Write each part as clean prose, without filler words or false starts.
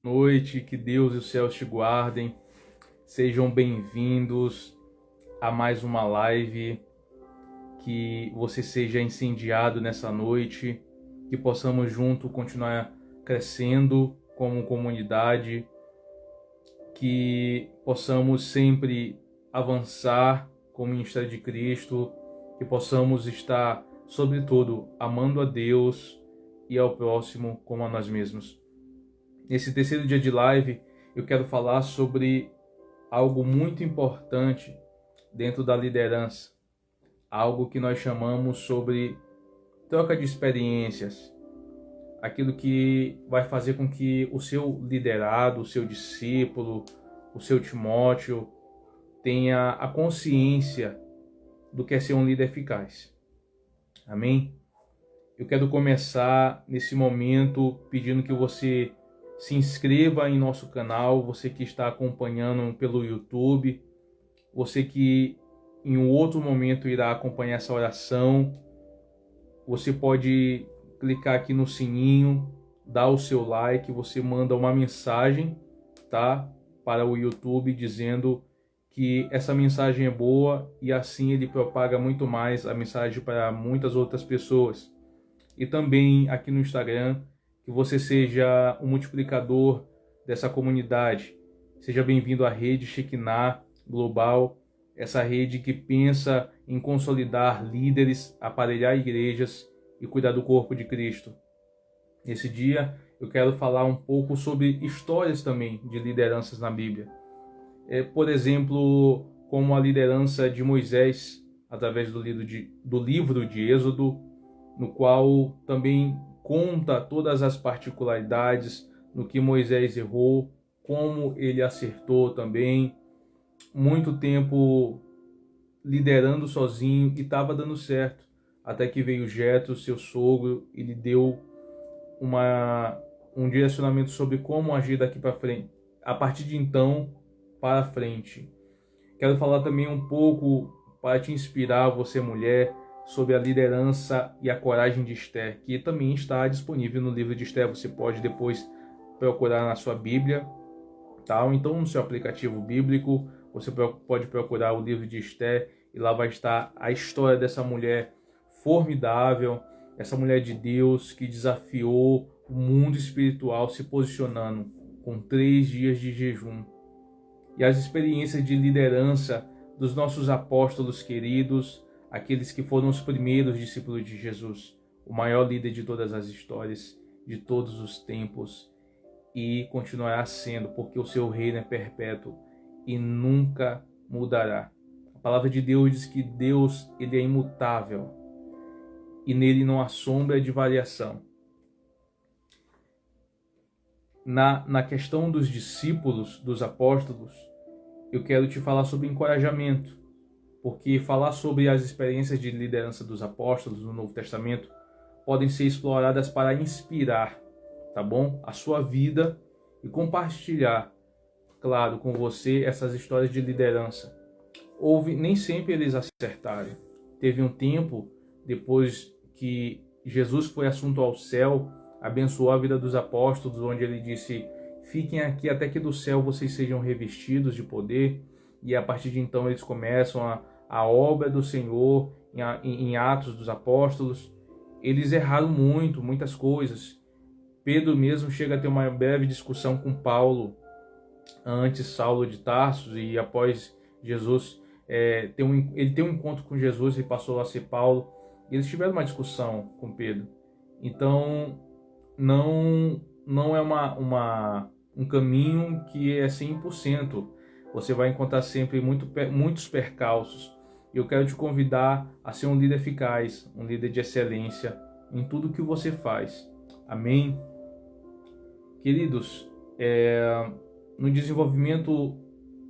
Noite, que Deus e os céus te guardem. Sejam bem-vindos a mais uma live. Que você seja incendiado nessa noite, que possamos junto continuar crescendo como comunidade, que possamos sempre avançar como ministério de Cristo, que possamos estar, sobretudo, amando a Deus e ao próximo como a nós mesmos. Nesse terceiro dia de live, eu quero falar sobre algo muito importante dentro da liderança, algo que nós chamamos sobre troca de experiências, aquilo que vai fazer com que o seu liderado, o seu discípulo, o seu Timóteo tenha a consciência do que é ser um líder eficaz. Amém? Eu quero começar nesse momento pedindo que você se inscreva em nosso canal, você que está acompanhando pelo YouTube, você que em um outro momento irá acompanhar essa oração. Você pode clicar aqui no sininho, dar o seu like, você manda uma mensagem, tá, para o YouTube dizendo que essa mensagem é boa e assim ele propaga muito mais a mensagem para muitas outras pessoas. E também aqui no Instagram, que você seja um multiplicador dessa comunidade. Seja bem-vindo à rede Shekinah Global, essa rede que pensa em consolidar líderes, aparelhar igrejas e cuidar do corpo de Cristo. Nesse dia eu quero falar um pouco sobre histórias também de lideranças na Bíblia. Por exemplo, como a liderança de Moisés, através do livro de Êxodo, no qual também conta todas as particularidades no que Moisés errou, como ele acertou também. Muito tempo liderando sozinho e estava dando certo, até que veio Jetro, seu sogro, e lhe deu um direcionamento sobre como agir daqui para frente, a partir de então para frente. Quero falar também um pouco para te inspirar, você mulher, sobre a liderança e a coragem de Esther, que também está disponível no livro de Esther. Você pode depois procurar na sua Bíblia, tá? Ou então no seu aplicativo bíblico, você pode procurar o livro de Esther e lá vai estar a história dessa mulher formidável, essa mulher de Deus que desafiou o mundo espiritual se posicionando com 3 dias de jejum. E as experiências de liderança dos nossos apóstolos queridos, aqueles que foram os primeiros discípulos de Jesus, o maior líder de todas as histórias, de todos os tempos, e continuará sendo, porque o seu reino é perpétuo e nunca mudará. A palavra de Deus diz que Deus, ele é imutável e nele não há sombra de variação. Na questão dos discípulos, dos apóstolos, eu quero te falar sobre encorajamento, porque falar sobre as experiências de liderança dos apóstolos no Novo Testamento podem ser exploradas para inspirar, tá bom? A sua vida e compartilhar, claro, com você essas histórias de liderança. Nem sempre eles acertaram. Teve um tempo, depois que Jesus foi assunto ao céu, abençoou a vida dos apóstolos, onde ele disse: fiquem aqui até que do céu vocês sejam revestidos de poder. E a partir de então eles começam a obra do Senhor em Atos dos Apóstolos. Eles erraram muitas coisas. Pedro mesmo chega a ter uma breve discussão com Paulo, antes Saulo de Tarso, e após Jesus, ele tem um encontro com Jesus e passou a ser Paulo. Eles tiveram uma discussão com Pedro. Então, não é um caminho que é 100%. Você vai encontrar sempre muitos percalços. Eu quero te convidar a ser um líder eficaz, um líder de excelência em tudo que você faz. Amém? Queridos, no desenvolvimento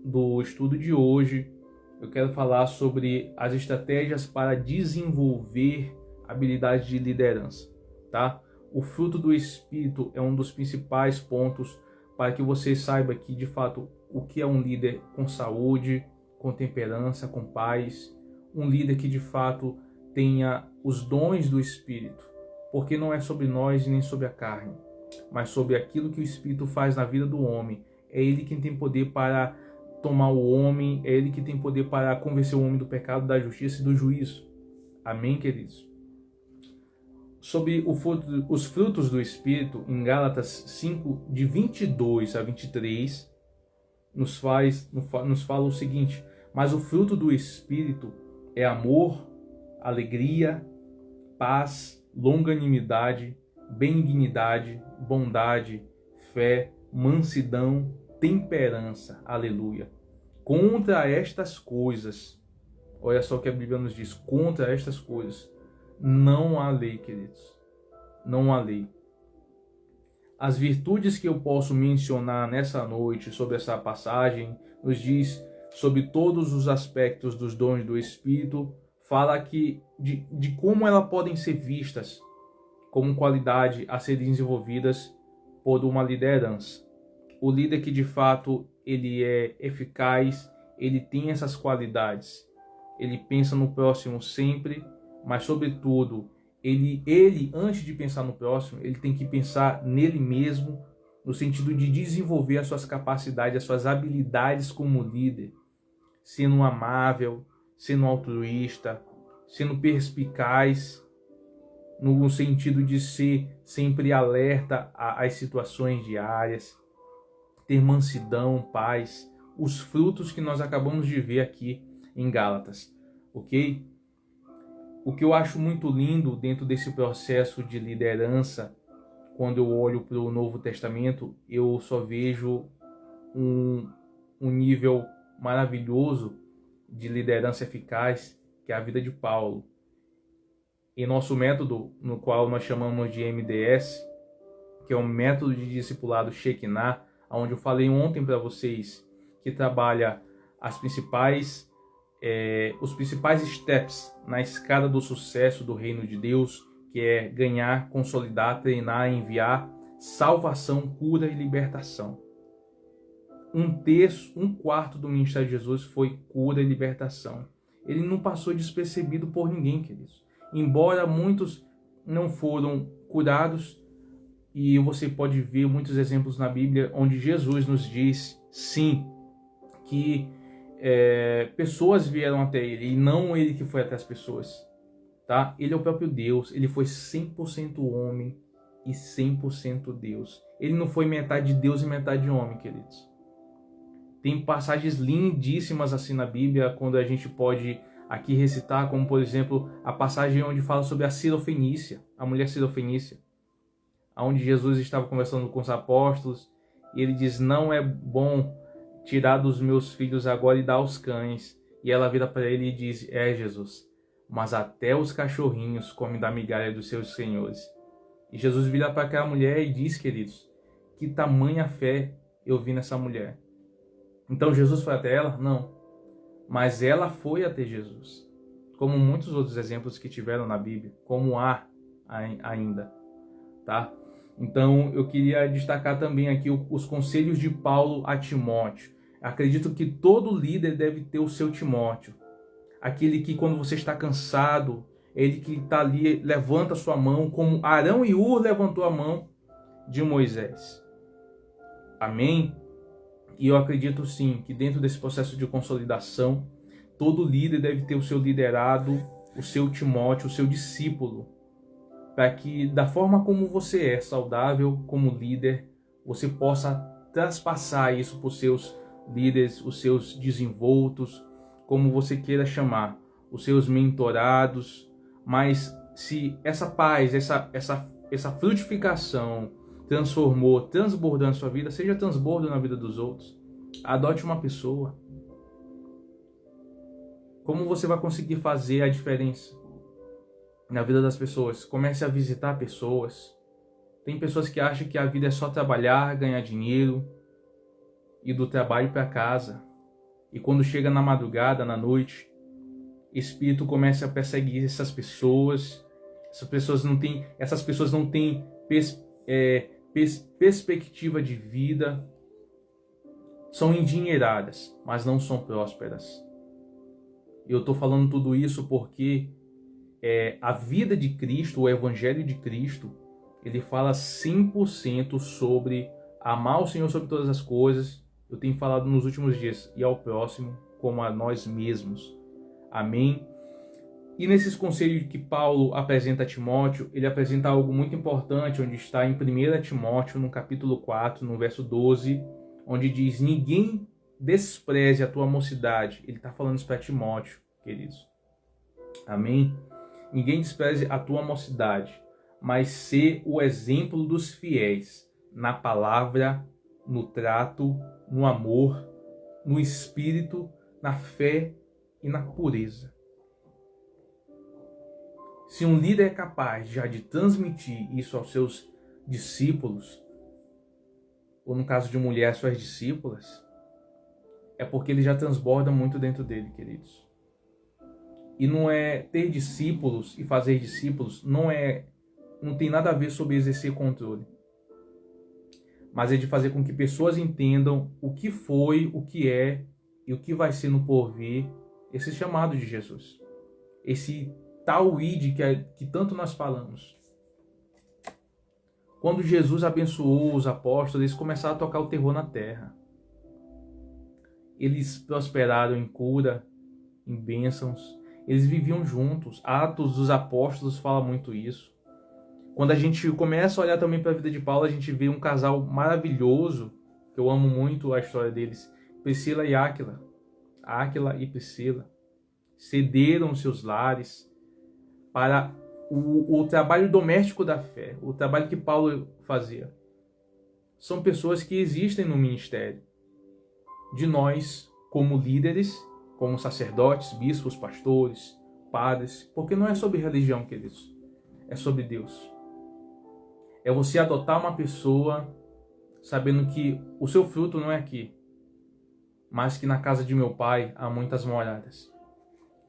do estudo de hoje, eu quero falar sobre as estratégias para desenvolver habilidades de liderança, tá? O fruto do Espírito é um dos principais pontos para que você saiba que, de fato, o que é um líder com saúde, com temperança, com paz, um líder que, de fato, tenha os dons do Espírito, porque não é sobre nós nem sobre a carne, mas sobre aquilo que o Espírito faz na vida do homem. É Ele quem tem poder para tomar o homem, é Ele que tem poder para convencer o homem do pecado, da justiça e do juízo. Amém, queridos? Sobre os frutos do Espírito, em Gálatas 5, de 22 a 23, nos fala o seguinte: mas o fruto do Espírito é amor, alegria, paz, longanimidade, benignidade, bondade, fé, mansidão, temperança. Aleluia. Contra estas coisas, olha só o que a Bíblia nos diz, contra estas coisas não há lei, queridos. Não há lei. As virtudes que eu posso mencionar nessa noite sobre essa passagem nos diz sobre todos os aspectos dos dons do Espírito, fala aqui de como elas podem ser vistas como qualidade a serem desenvolvidas por uma liderança. O líder que de fato ele é eficaz, ele tem essas qualidades. Ele pensa no próximo sempre, mas sobretudo, ele antes de pensar no próximo, ele tem que pensar nele mesmo, no sentido de desenvolver as suas capacidades, as suas habilidades como líder, sendo amável, sendo altruísta, sendo perspicaz, no sentido de ser sempre alerta às situações diárias, ter mansidão, paz, os frutos que nós acabamos de ver aqui em Gálatas, ok? O que eu acho muito lindo dentro desse processo de liderança, quando eu olho para o Novo Testamento, eu só vejo um nível maravilhoso de liderança eficaz, que é a vida de Paulo. Em nosso método, no qual nós chamamos de MDS, que é um método de discipulado Shekinah, onde eu falei ontem para vocês, que trabalha os principais steps na escada do sucesso do reino de Deus, que é ganhar, consolidar, treinar, enviar, salvação, cura e libertação. Um quarto do ministério de Jesus foi cura e libertação. Ele não passou despercebido por ninguém, queridos. Embora muitos não foram curados, e você pode ver muitos exemplos na Bíblia onde Jesus nos diz, sim, que pessoas vieram até ele e não ele que foi até as pessoas, tá? Ele é o próprio Deus, ele foi 100% homem e 100% Deus. Ele não foi metade Deus e metade homem, queridos. Tem passagens lindíssimas assim na Bíblia, quando a gente pode aqui recitar, como por exemplo a passagem onde fala sobre a Sirofenícia, a mulher Sirofenícia, onde Jesus estava conversando com os apóstolos e ele diz: não é bom tirar dos meus filhos agora e dar aos cães. E ela vira para ele e diz: Jesus, mas até os cachorrinhos comem da migalha dos seus senhores. E Jesus vira para aquela mulher e diz, queridos, que tamanha fé eu vi nessa mulher. Então Jesus foi até ela? Não. Mas ela foi até Jesus. Como muitos outros exemplos que tiveram na Bíblia, como há ainda, tá? Então eu queria destacar também aqui os conselhos de Paulo a Timóteo. Acredito que todo líder deve ter o seu Timóteo. Aquele que quando você está cansado, ele que está ali, levanta a sua mão, como Arão e Ur levantou a mão de Moisés. Amém? E eu acredito sim, que dentro desse processo de consolidação, todo líder deve ter o seu liderado, o seu Timóteo, o seu discípulo, para que da forma como você é saudável como líder, você possa transpassar isso para os seus líderes, os seus desenvoltos, como você queira chamar, os seus mentorados. Mas se essa paz, essa frutificação transbordando a sua vida, seja transbordo na vida dos outros, adote uma pessoa. Como você vai conseguir fazer a diferença na vida das pessoas? Comece a visitar pessoas. Tem pessoas que acham que a vida é só trabalhar, ganhar dinheiro, ir do trabalho para casa. E quando chega na madrugada, na noite, espírito começa a perseguir essas pessoas. Essas pessoas não têm perspectiva de vida. São endinheiradas, mas não são prósperas. Eu estou falando tudo isso porque a vida de Cristo, o Evangelho de Cristo, ele fala 100% sobre amar o Senhor sobre todas as coisas. Eu tenho falado nos últimos dias, e ao próximo como a nós mesmos. Amém? E nesses conselhos que Paulo apresenta a Timóteo, ele apresenta algo muito importante, onde está em 1 Timóteo, no capítulo 4, no verso 12, onde diz: ninguém despreze a tua mocidade. Ele está falando isso para Timóteo, queridos. Amém? Ninguém despreze a tua mocidade, mas sê o exemplo dos fiéis, na palavra, no trato, no amor, no espírito, na fé e na pureza. Se um líder é capaz já de transmitir isso aos seus discípulos, ou no caso de mulher, suas discípulas, é porque ele já transborda muito dentro dele, queridos. E não é ter discípulos e fazer discípulos, não tem nada a ver sobre exercer controle. Mas é de fazer com que pessoas entendam o que foi, o que é e o que vai ser no porvir esse chamado de Jesus. Esse tal id que tanto nós falamos. Quando Jesus abençoou os apóstolos, eles começaram a tocar o terror na terra. Eles prosperaram em cura, em bênçãos. Eles viviam juntos. Atos dos Apóstolos fala muito isso. Quando a gente começa a olhar também para a vida de Paulo, a gente vê um casal maravilhoso, que eu amo muito a história deles, Priscila e Áquila. Áquila e Priscila cederam seus lares para o trabalho doméstico da fé, o trabalho que Paulo fazia. São pessoas que existem no ministério de nós como líderes, como sacerdotes, bispos, pastores, padres, porque não é sobre religião, queridos, é sobre Deus. É você adotar uma pessoa sabendo que o seu fruto não é aqui, mas que na casa de meu pai há muitas moradas.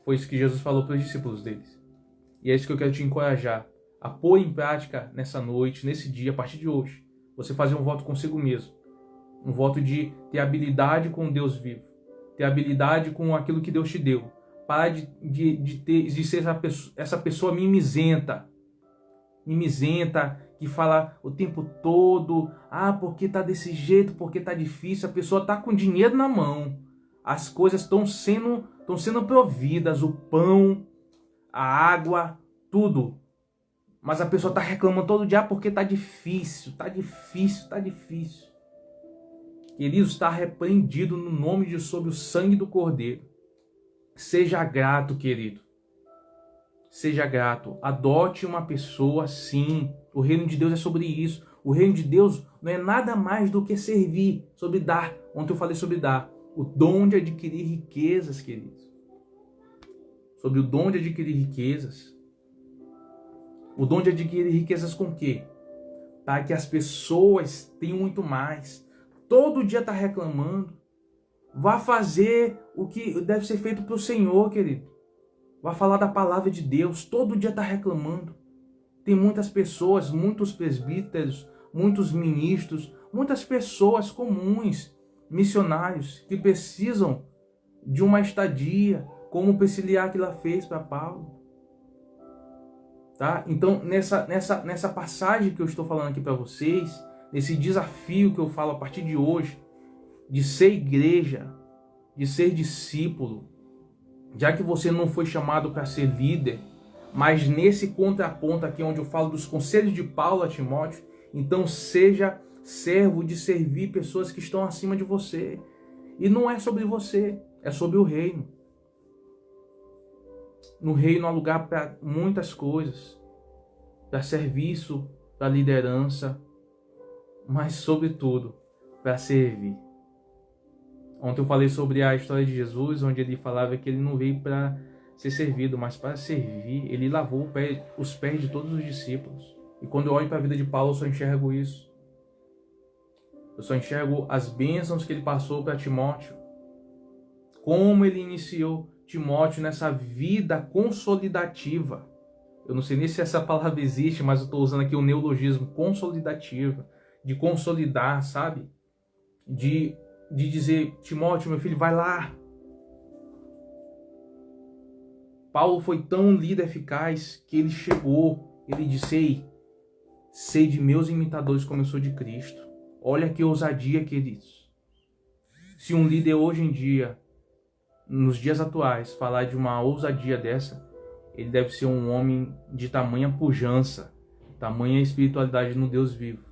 Foi isso que Jesus falou para os discípulos deles. E é isso que eu quero te encorajar a pôr em prática nessa noite, nesse dia, a partir de hoje. Você fazer um voto consigo mesmo. Um voto de ter habilidade com Deus vivo. Ter habilidade com aquilo que Deus te deu. Parar de ser essa pessoa mimizenta. Mimizenta, que fala o tempo todo, porque tá desse jeito, porque tá difícil. A pessoa tá com dinheiro na mão. As coisas estão sendo providas, o pão, a água, tudo. Mas a pessoa tá reclamando todo dia porque tá difícil, tá difícil, tá difícil. Queridos, está repreendido no nome de sob o sangue do Cordeiro. Seja grato, querido. Seja grato. Adote uma pessoa, sim. O reino de Deus é sobre isso. O reino de Deus não é nada mais do que servir, sobre dar. Ontem eu falei sobre dar. O dom de adquirir riquezas, queridos. Sobre o dom de adquirir riquezas. O dom de adquirir riquezas com o quê? Para que as pessoas tenham muito mais. Todo dia está reclamando. Vá fazer o que deve ser feito para o Senhor, querido. Vá falar da palavra de Deus. Todo dia está reclamando. Tem muitas pessoas, muitos presbíteros, muitos ministros, muitas pessoas comuns, missionários, que precisam de uma estadia, como o Priscila e Áquila fez para Paulo. Tá? Então, nessa passagem que eu estou falando aqui para vocês, nesse desafio que eu falo a partir de hoje, de ser igreja, de ser discípulo, já que você não foi chamado para ser líder, mas nesse contraponto aqui onde eu falo dos conselhos de Paulo a Timóteo, então seja servo de servir pessoas que estão acima de você. E não é sobre você, é sobre o reino. No reino há lugar para muitas coisas, para serviço, para liderança, mas sobretudo para servir. Ontem eu falei sobre a história de Jesus, onde ele falava que ele não veio para ser servido, mas para servir. Ele lavou os pés de todos os discípulos. E quando eu olho para a vida de Paulo, eu só enxergo isso. Eu só enxergo as bênçãos que ele passou para Timóteo. Como ele iniciou Timóteo nessa vida consolidativa. Eu não sei nem se essa palavra existe, mas eu estou usando aqui o neologismo, consolidativa. De consolidar, sabe? De dizer, Timóteo, meu filho, vai lá. Paulo foi tão líder eficaz que ele chegou, ele disse, ei, Sede meus imitadores como eu sou de Cristo. Olha que ousadia, queridos. Se um líder hoje em dia, nos dias atuais, falar de uma ousadia dessa, ele deve ser um homem de tamanha pujança, tamanha espiritualidade no Deus vivo.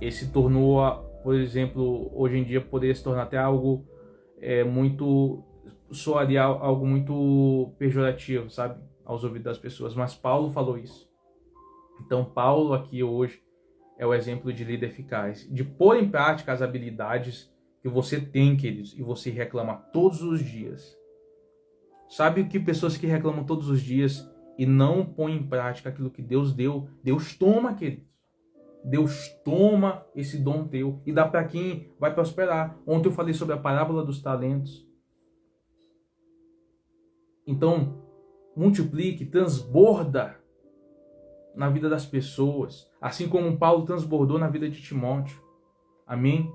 Ele se tornou, por exemplo, hoje em dia poderia se tornar até algo muito, soaria algo muito pejorativo, sabe? Aos ouvidos das pessoas. Mas Paulo falou isso. Então Paulo aqui hoje é o exemplo de líder eficaz, de pôr em prática as habilidades que você tem, queridos, e você reclama todos os dias. Sabe o que pessoas que reclamam todos os dias e não põem em prática aquilo que Deus deu? Deus toma, queridos. Deus toma esse dom teu e dá para quem vai prosperar. Ontem eu falei sobre a parábola dos talentos. Então, multiplique, transborda na vida das pessoas, assim como Paulo transbordou na vida de Timóteo. Amém?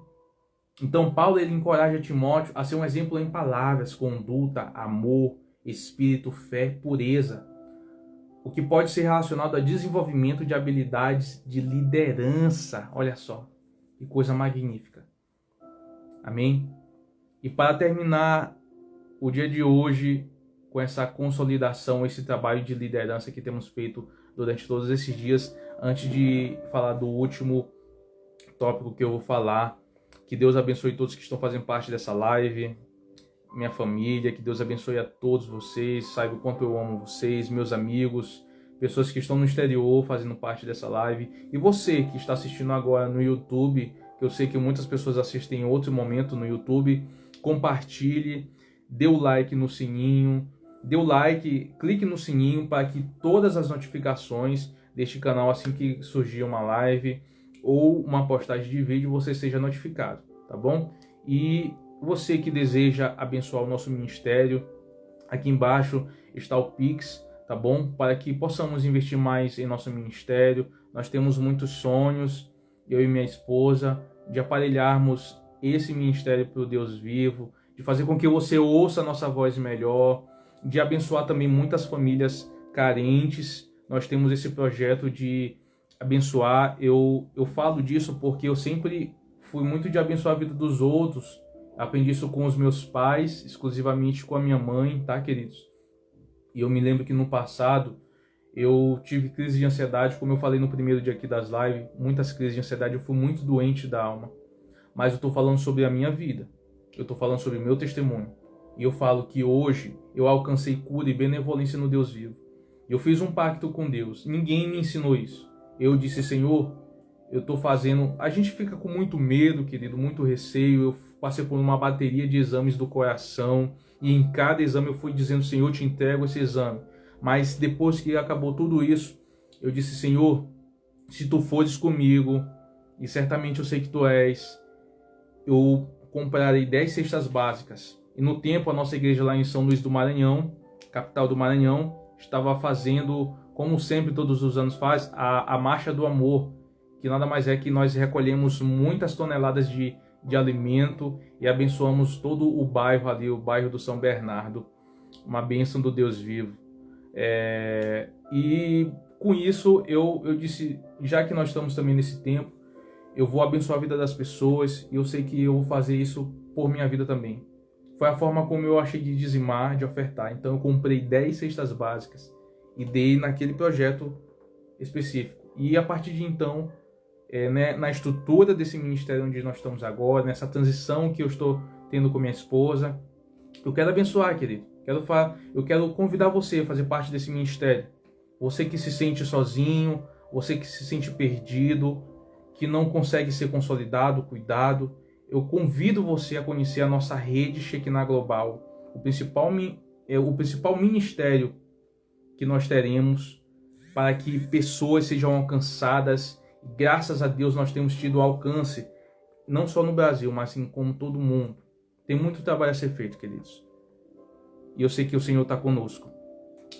Então, Paulo ele encoraja Timóteo a ser um exemplo em palavras, conduta, amor, espírito, fé, pureza. O que pode ser relacionado a desenvolvimento de habilidades de liderança. Olha só, que coisa magnífica. Amém? E para terminar o dia de hoje com essa consolidação, esse trabalho de liderança que temos feito durante todos esses dias, antes de falar do último tópico que eu vou falar, que Deus abençoe todos que estão fazendo parte dessa live, minha família, que Deus abençoe a todos vocês, saiba o quanto eu amo vocês, meus amigos, pessoas que estão no exterior fazendo parte dessa live, e você que está assistindo agora no YouTube, que eu sei que muitas pessoas assistem em outro momento no YouTube, compartilhe, dê o like no sininho, dê o like, clique no sininho para que todas as notificações deste canal, assim que surgir uma live ou uma postagem de vídeo, você seja notificado, tá bom? E você que deseja abençoar o nosso ministério, aqui embaixo está o Pix, tá bom? Para que possamos investir mais em nosso ministério. Nós temos muitos sonhos, eu e minha esposa, de aparelharmos esse ministério para o Deus vivo, de fazer com que você ouça a nossa voz melhor, de abençoar também muitas famílias carentes. Nós temos esse projeto de abençoar. Eu falo disso porque eu sempre fui muito de abençoar a vida dos outros. Aprendi isso com os meus pais, exclusivamente com a minha mãe, tá, queridos? E eu me lembro que no passado eu tive crise de ansiedade, como eu falei no primeiro dia aqui das lives, muitas crises de ansiedade, eu fui muito doente da alma. Mas eu estou falando sobre a minha vida, eu estou falando sobre o meu testemunho. E eu falo que hoje eu alcancei cura e benevolência no Deus vivo. Eu fiz um pacto com Deus, ninguém me ensinou isso. Eu disse, Senhor, eu estou fazendo... A gente fica com muito medo, querido, muito receio. Eu passei por uma bateria de exames do coração e em cada exame eu fui dizendo, Senhor, eu te entrego esse exame. Mas depois que acabou tudo isso, eu disse, Senhor, se tu fores comigo, e certamente eu sei que tu és, eu comprarei 10 cestas básicas. E no tempo, a nossa igreja lá em São Luís do Maranhão, capital do Maranhão, estava fazendo, como sempre todos os anos faz, a Marcha do Amor, que nada mais é que nós recolhemos muitas toneladas de alimento e abençoamos todo o bairro ali, o bairro do São Bernardo, uma bênção do Deus vivo. E com isso eu disse, já que nós estamos também nesse tempo, eu vou abençoar a vida das pessoas e eu sei que eu vou fazer isso por minha vida também. Foi a forma como eu achei de dizimar, de ofertar. Então eu comprei 10 cestas básicas e dei naquele projeto específico. E a partir de então, na estrutura desse ministério onde nós estamos agora, nessa transição que eu estou tendo com minha esposa, eu quero abençoar, querido. Eu quero convidar você a fazer parte desse ministério. Você que se sente sozinho, você que se sente perdido, que não consegue ser consolidado, cuidado, eu convido você a conhecer a nossa rede Shekinah Global, o principal ministério que nós teremos para que pessoas sejam alcançadas. Graças a Deus nós temos tido alcance, não só no Brasil, mas assim como todo mundo. Tem muito trabalho a ser feito, queridos. E eu sei que o Senhor está conosco.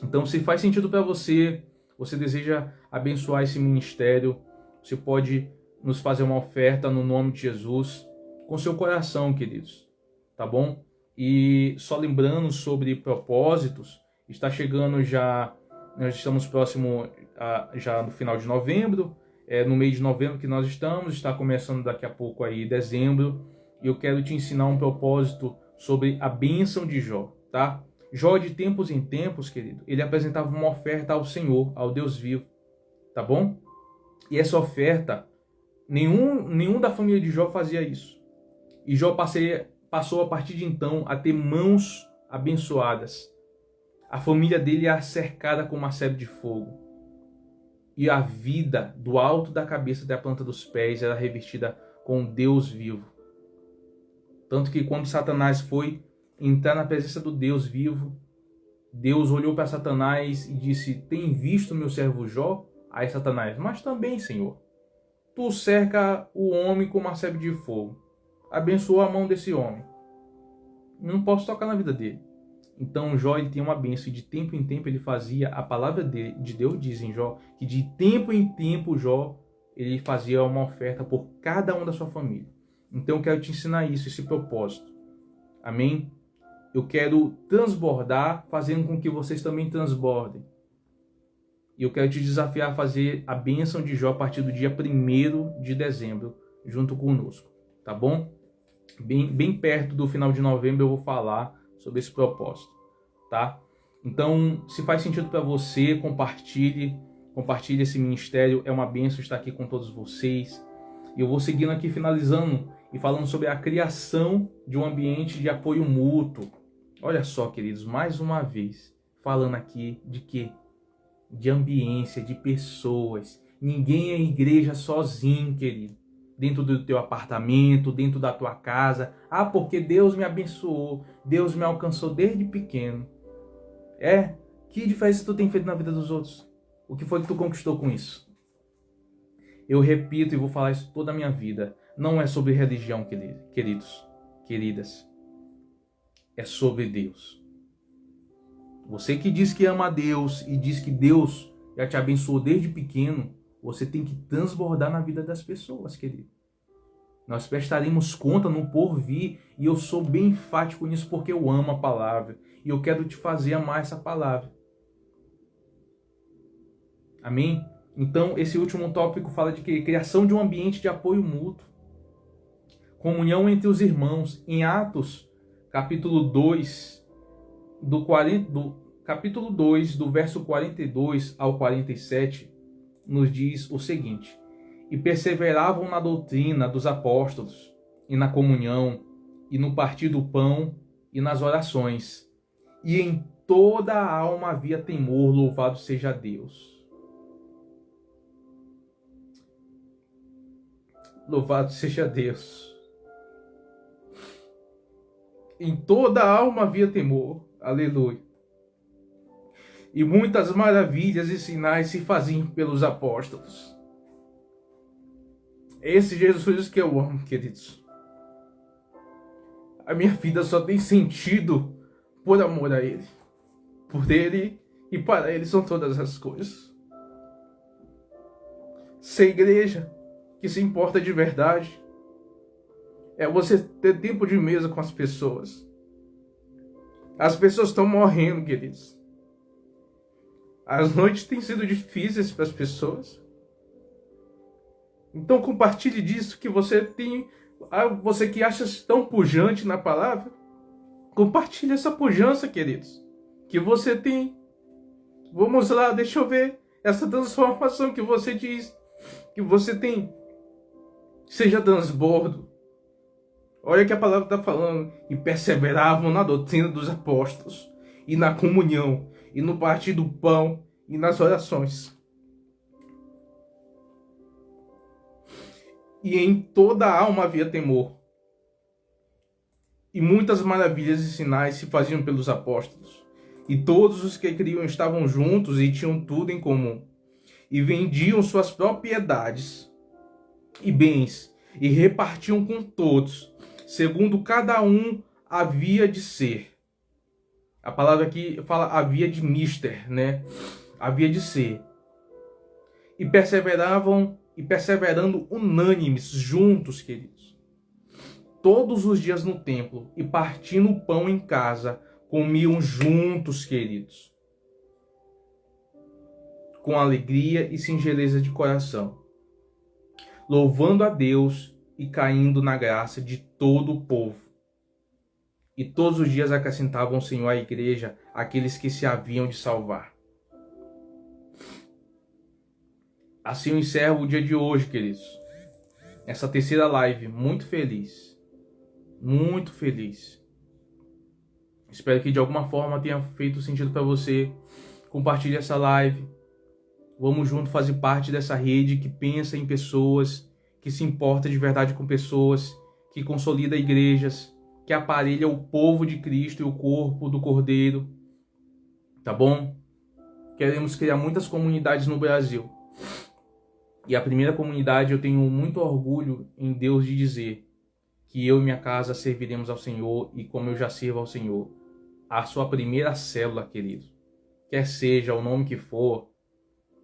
Então, se faz sentido para você, você deseja abençoar esse ministério, você pode nos fazer uma oferta no nome de Jesus, com seu coração, queridos, tá bom? E só lembrando sobre propósitos, está chegando já, nós estamos próximo já no final de novembro, no mês de novembro que nós estamos, está começando daqui a pouco aí dezembro, e eu quero te ensinar um propósito sobre a bênção de Jó, tá? Jó, de tempos em tempos, querido, ele apresentava uma oferta ao Senhor, ao Deus vivo, tá bom? E essa oferta, nenhum da família de Jó fazia isso. E Jó passou a partir de então a ter mãos abençoadas. A família dele era cercada com uma sebe de fogo. E a vida, do alto da cabeça até a planta dos pés, era revestida com Deus vivo. Tanto que quando Satanás foi entrar na presença do Deus vivo, Deus olhou para Satanás e disse: tem visto meu servo Jó? Aí Satanás: mas também, Senhor, tu cerca o homem com uma sebe de fogo. Abençoa a mão desse homem. Não posso tocar na vida dele. Então Jó, ele tem uma bênção, e de tempo em tempo ele fazia, a palavra de Deus diz em Jó, que de tempo em tempo Jó, ele fazia uma oferta por cada um da sua família. Então eu quero te ensinar isso, esse propósito. Amém? Eu quero transbordar, fazendo com que vocês também transbordem. E eu quero te desafiar a fazer a bênção de Jó a partir do dia 1º de dezembro, junto conosco, tá bom? Bem perto do final de novembro eu vou falar sobre esse propósito, tá? Então, se faz sentido para você, compartilhe esse ministério, é uma bênção estar aqui com todos vocês. E eu vou seguindo aqui, finalizando e falando sobre a criação de um ambiente de apoio mútuo. Olha só, queridos, mais uma vez, falando aqui de quê? De ambiência, de pessoas. Ninguém é igreja sozinho, querido. Dentro do teu apartamento, dentro da tua casa. Ah, porque Deus me abençoou, Deus me alcançou desde pequeno. Que diferença tu tem feito na vida dos outros? O que foi que tu conquistou com isso? Eu repito e vou falar isso toda a minha vida. Não é sobre religião, queridos, queridas. É sobre Deus. Você que diz que ama a Deus e diz que Deus já te abençoou desde pequeno, você tem que transbordar na vida das pessoas, querido. Nós prestaremos conta no porvir, e eu sou bem enfático nisso porque eu amo a palavra. E eu quero te fazer amar essa palavra. Amém? Então, esse último tópico fala de que? Criação de um ambiente de apoio mútuo. Comunhão entre os irmãos. Em Atos, capítulo 2, capítulo 2, do verso 42 ao 47, nos diz o seguinte: e perseveravam na doutrina dos apóstolos, e na comunhão, e no partir do pão, e nas orações. E em toda a alma havia temor, louvado seja Deus. Louvado seja Deus. Em toda a alma havia temor. Aleluia. E muitas maravilhas e sinais se faziam pelos apóstolos. Esse Jesus que eu amo, queridos. A minha vida só tem sentido por amor a Ele. Por Ele e para Ele são todas as coisas. Ser igreja que se importa de verdade é você ter tempo de mesa com as pessoas. As pessoas estão morrendo, queridos. As noites têm sido difíceis para as pessoas. Então compartilhe disso que você tem. Você que acha tão pujante na palavra, compartilhe essa pujança, queridos, que você tem. Vamos lá, deixa eu ver essa transformação que você diz que você tem. Seja transbordo. Olha que a palavra está falando. E perseveravam na doutrina dos apóstolos, e na comunhão, e no partir do pão, e nas orações. E em toda a alma havia temor. E muitas maravilhas e sinais se faziam pelos apóstolos. E todos os que criam estavam juntos e tinham tudo em comum. E vendiam suas propriedades e bens, e repartiam com todos, segundo cada um havia de ser. A palavra aqui fala havia de mister, né? Havia de ser. E perseverando unânimes, juntos, queridos, todos os dias no templo, e partindo o pão em casa, comiam juntos, queridos. com alegria e singeleza de coração, louvando a Deus e caindo na graça de todo o povo. E todos os dias acrescentavam o Senhor à igreja aqueles que se haviam de salvar. Assim eu encerro o dia de hoje, queridos. Essa terceira live, muito feliz. Muito feliz. Espero que de alguma forma tenha feito sentido para você. Compartilhe essa live. Vamos junto fazer parte dessa rede que pensa em pessoas, que se importa de verdade com pessoas, que consolida igrejas, que aparelha o povo de Cristo e o corpo do Cordeiro. Tá bom? Queremos criar muitas comunidades no Brasil. E a primeira comunidade, eu tenho muito orgulho em Deus de dizer que eu e minha casa serviremos ao Senhor, e como eu já sirvo ao Senhor, a sua primeira célula, querido, quer seja o nome que for,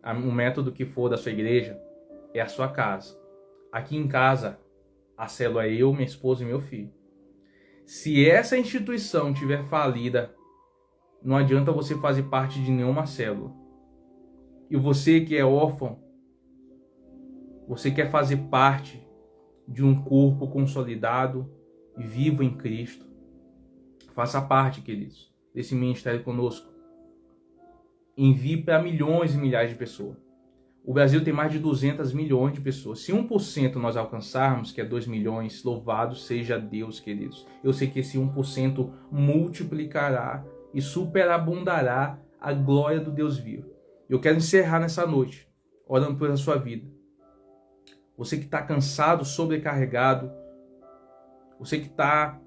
o método que for da sua igreja, é a sua casa. Aqui em casa, a célula é eu, minha esposa e meu filho. Se essa instituição tiver falida, não adianta você fazer parte de nenhuma célula. E você que é órfão, você quer fazer parte de um corpo consolidado e vivo em Cristo, faça parte, queridos, desse ministério conosco. Envie para milhões e milhares de pessoas. O Brasil tem mais de 200 milhões de pessoas. Se 1% nós alcançarmos, que é 2 milhões, louvado seja Deus, queridos. Eu sei que esse 1% multiplicará e superabundará a glória do Deus vivo. Eu quero encerrar nessa noite, orando pela sua vida. Você que está cansado, sobrecarregado, você que está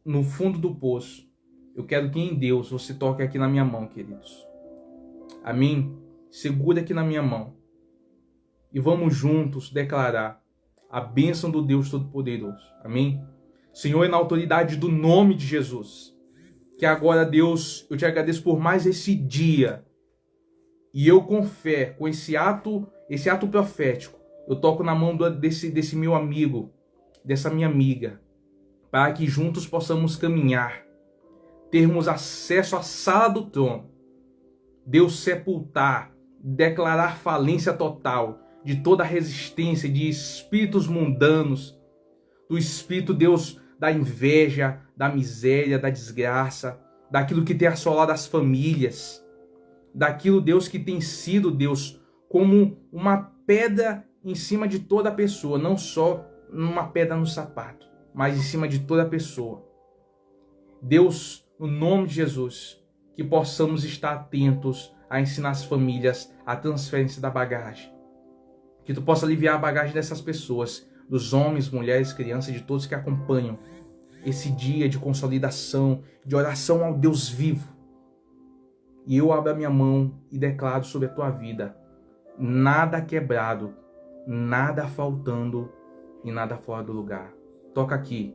no fundo do poço, eu quero que em Deus você toque aqui na minha mão, queridos. Amém? Segura aqui na minha mão. E vamos juntos declarar a bênção do Deus Todo-Poderoso. Amém? Senhor, é na autoridade do nome de Jesus, que agora, Deus, eu te agradeço por mais esse dia. E eu com fé, com esse ato profético, eu toco na mão desse meu amigo, dessa minha amiga, para que juntos possamos caminhar, termos acesso à sala do trono, Deus sepultar, declarar falência total de toda resistência de espíritos mundanos, do espírito, Deus, da inveja, da miséria, da desgraça, daquilo que tem assolado as famílias, daquilo, Deus, que tem sido, Deus, como uma pedra em cima de toda a pessoa, não só uma pedra no sapato, mas em cima de toda a pessoa. Deus, no nome de Jesus, que possamos estar atentos a ensinar as famílias a transferência da bagagem. Que tu possa aliviar a bagagem dessas pessoas, dos homens, mulheres, crianças, de todos que acompanham esse dia de consolidação, de oração ao Deus vivo. E eu abro a minha mão e declaro sobre a tua vida: nada quebrado, nada faltando e nada fora do lugar. Toca aqui.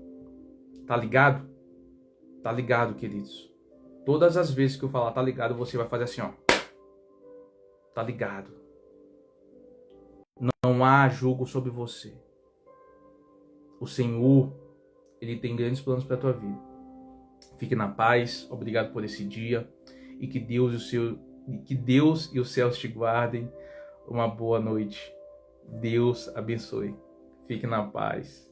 Tá ligado? Tá ligado, queridos. Todas as vezes que eu falar tá ligado, você vai fazer assim, ó. Tá ligado. Não há julgo sobre você. O Senhor, Ele tem grandes planos para a tua vida. Fique na paz. Obrigado por esse dia. E que Deus e os céus te guardem. Uma boa noite. Deus abençoe. Fique na paz.